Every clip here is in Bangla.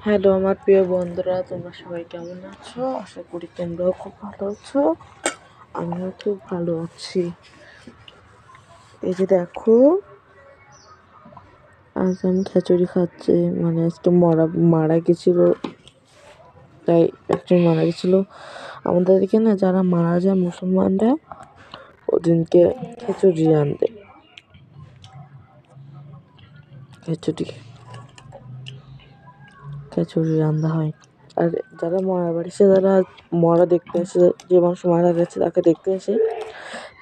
হ্যালো আমার প্রিয় বন্ধুরা, তোমরা সবাই কেমন আছো? আশা করি তোমরাও খুব ভালো আছো। আমিও খুব ভালো আছি। এই যে দেখো, আজ আমি খিচুড়ি খাচ্ছি। মানে আজকে মারা গেছিল, তাই একজন মারা গেছিল আমাদের এখানে। যারা মারা যায় মুসলমানরা, ওদিনকে খিচুড়ি রান্ধে। খিচুড়ি রান্না হয়। আর যারা মরা বাড়িছে, যারা মরা দেখতে আসে, যে মানুষ মারা গেছে তাকে দেখতে আসে,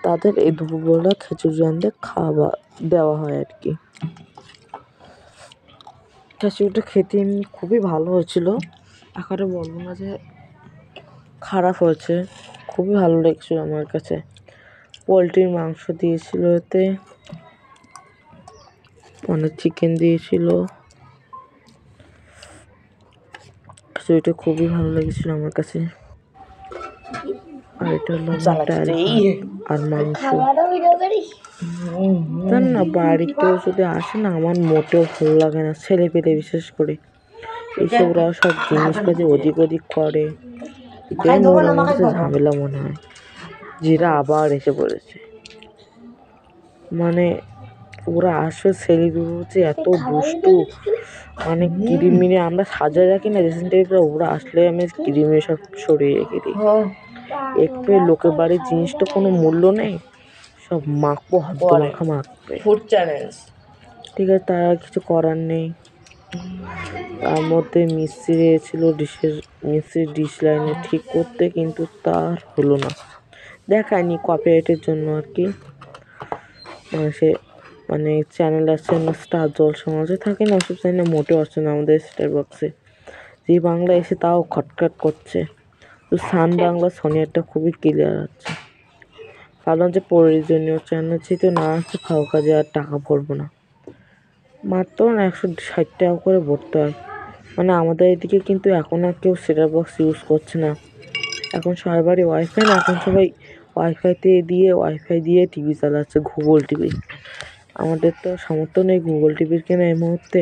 তাদের এই দুপুরবেলা খিচুড়ি রাঁধে খাওয়া দেওয়া হয় আর কি। খিচুড়িটা খেতে খুবই ভালো হয়েছিল, একেবারে বলবো না যে খারাপ হয়েছে। খুবই ভালো লেগেছিল আমার কাছে। পোলট্রির মাংস দিয়েছিল, এতে অনেক চিকেন দিয়েছিল। খিচুড়িটা খুবই ভালো লেগেছিল আমার কাছে। আর এটা হলো আমার ডাল আর মাংস। জান না, বাড়িতেও যদি আসে না, আমার মোটেও ভালো লাগে না। ছেলে পেলে বিশেষ করে এইসব ওরা সব জিনিসপাতি ওদিক ওদিক করে, এটাই আমার কাছে ঝামেলা মনে হয়। যেটা আবার এসে পড়েছে, মানে ওরা আসে, ছেলে দুটো যে এত দুষ্টু, মানে কিরিমিরি আমরা সাজায় রাখি না ড্রেসিং টেবিলটা, ওরা আসলে আমি কিরিমিরি সব সরিয়ে রেখে দিই। একটু লোকের বাড়ির জিনিসটা কোনো মূল্য নেই, সব মাখবো, হাত মাখা মাখবে। ফুড চ্যালেঞ্জ, ঠিক আছে, তার আর কিছু করার নেই। তার মধ্যে মিস্ত্রি এসেছিল ডিশ লাইনে ঠিক করতে, কিন্তু তার হলো না, দেখায়নি কপিরাইটের জন্য আর কি। সে মানে চ্যানেল আছে না, স্টার জলসা মাঝে থাকে না, ওসব চ্যানেলে মোটেও আসছে না আমাদের স্টার বক্সে। জি বাংলা এসে তাও খটখট করছে। তো সান বাংলা সোনিয়ারটা খুবই ক্লিয়ার আছে। ভাবলাম যে প্রয়োজনীয় চ্যানেল যেহেতু না আসছে, খাও কাজে আর টাকা ভরবো না। মাত্র 160 টাকা করে ভরতে হয়। মানে আমাদের এদিকে কিন্তু এখন আর কেউ সেটআপ বক্স ইউজ করছে না। এখন সবার বাড়ি ওয়াইফাই না, এখন সবাই ওয়াইফাই দিয়ে টিভি চালাচ্ছে, গুগল টিভি। আমাদের তো সামর্থ্য নেই গুগল টিভির কেনা এই মুহূর্তে।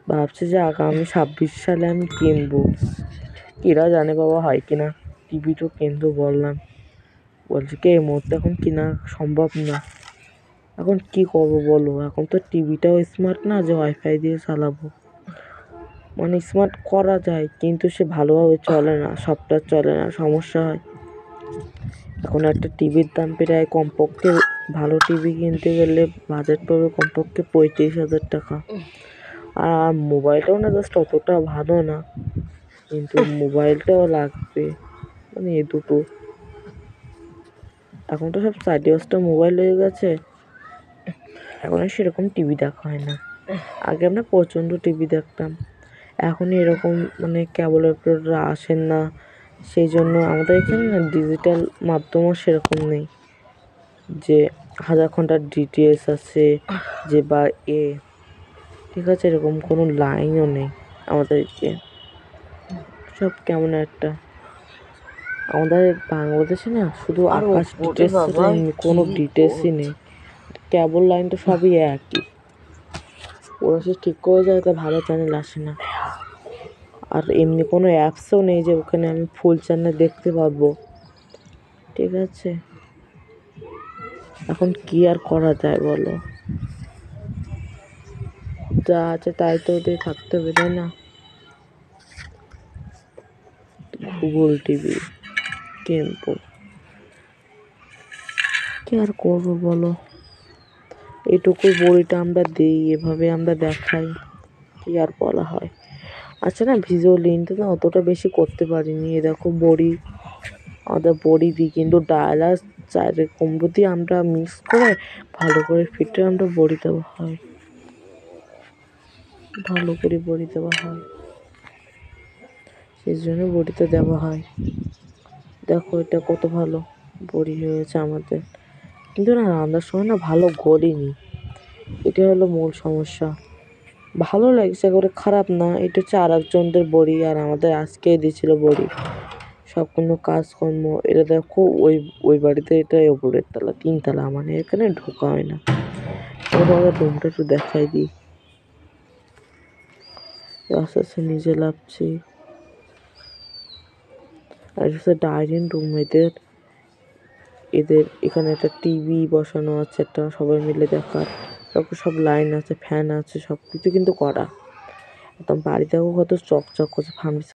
ভাবছি যে আগামী 26 সালে আমি কিনবো। কিরা জানে বাবা হয় কিনা। টিভি তো কিনবো বললাম, বলছি কি এই মুহূর্তে এখন কিনা সম্ভব না। এখন কি করবো বলো, এখন তো টিভিটাও স্মার্ট না যে ওয়াইফাই দিয়ে চালাবো। মানে স্মার্ট করা যায়, কিন্তু সে ভালোভাবে চলে না, সফটওয়্যার চলে না, সমস্যা হয়। এখন একটা টিভির দাম প্রায় কমপক্ষে, ভালো টিভি কিনতে গেলে বাজেট পড়বে কমপক্ষে 35,000 টাকা। আর মোবাইলটাও না জাস্ট অতটা ভালো না, কিন্তু মোবাইলটাও লাগবে। মানে এই দুটো, এখন তো সব সাইডওয়াচটা মোবাইল হয়ে গেছে, এখন আর সেরকম টিভি দেখা হয় না। আগে আমরা প্রচণ্ড টিভি দেখতাম, এখন এরকম মানে কেবল অপারেটররা আসেন না, সেই জন্য আমাদের এখানে না ডিজিটাল মাধ্যমও সেরকম নেই যে 1000 ঘন্টার ডিটিএস আছে যে বা ঠিক আছে, এরকম কোনো লাইনও নেই আমাদেরকে। সব কেমন একটা, আমাদের বাংলাদেশে না শুধু আকাশ ডিটেলস, কোনো ডিটেলসই নেই। কেবল লাইন তো সবই একই, ওরা সে ঠিক করে যায়, তা ভালো চ্যানেল আসে না। আর এমনি কোনো অ্যাপসও নেই যে ওখানে আমি ফুল চ্যানেল দেখতে পাবো। ঠিক আছে, এখন কি আর করা যায় বলো, যা আছে তাই তো ওদের থাকতে হবে, তাই না? গুগল টিভি কিনবো, কি আর করবো বলো। এইটুকুই বড়িটা আমরা দিই, এভাবে আমরা দেখাই, কি আর বলা হয়। আচ্ছা না, ভিডিও লিঙ্কটা না অতটা বেশি করতে পারিনি। এ দেখো বড়ি, আমাদের বড়ি দিই, কিন্তু ডাল আর চালের কুমড়ো দিয়ে আমরা মিক্স করে ভালো করে ফিটে আমরা বড়ি দেওয়া হয়, ভালো করে বড়ি দেওয়া হয়, সেই জন্য বড়িতে দেওয়া হয়। দেখো এটা কত ভালো বড়ি হয়েছে আমাদের, কিন্তু না রান্নার সময় না ভালো গলেনি, এটা হলো মূল সমস্যা। ভালো লাগছে করে, খারাপ না। এটা হচ্ছে আর একজনদের বড়ি, আর আমাদের আজকে দিয়েছিল বড়ি। সব কোনো কাজকর্ম, এটা দেখো ওই ওই বাড়িতে, এটা ওপরের তলা, 3 তলা, মানে এখানে ঢোকা হয় না। তোমাদের রুমটা একটু দেখাই দিই। আস্তে আস্তে নিচে নামছি। আর এটা হচ্ছে ডাইনিং রুম এদের। এদের এখানে একটা টিভি বসানো আছে, একটা সবাই মিলে দেখার। তারপর সব লাইন আছে, ফ্যান আছে, সবকিছু কিন্তু করা। একদম বাড়িটাও কত চকচক করছে। ফার্নিচার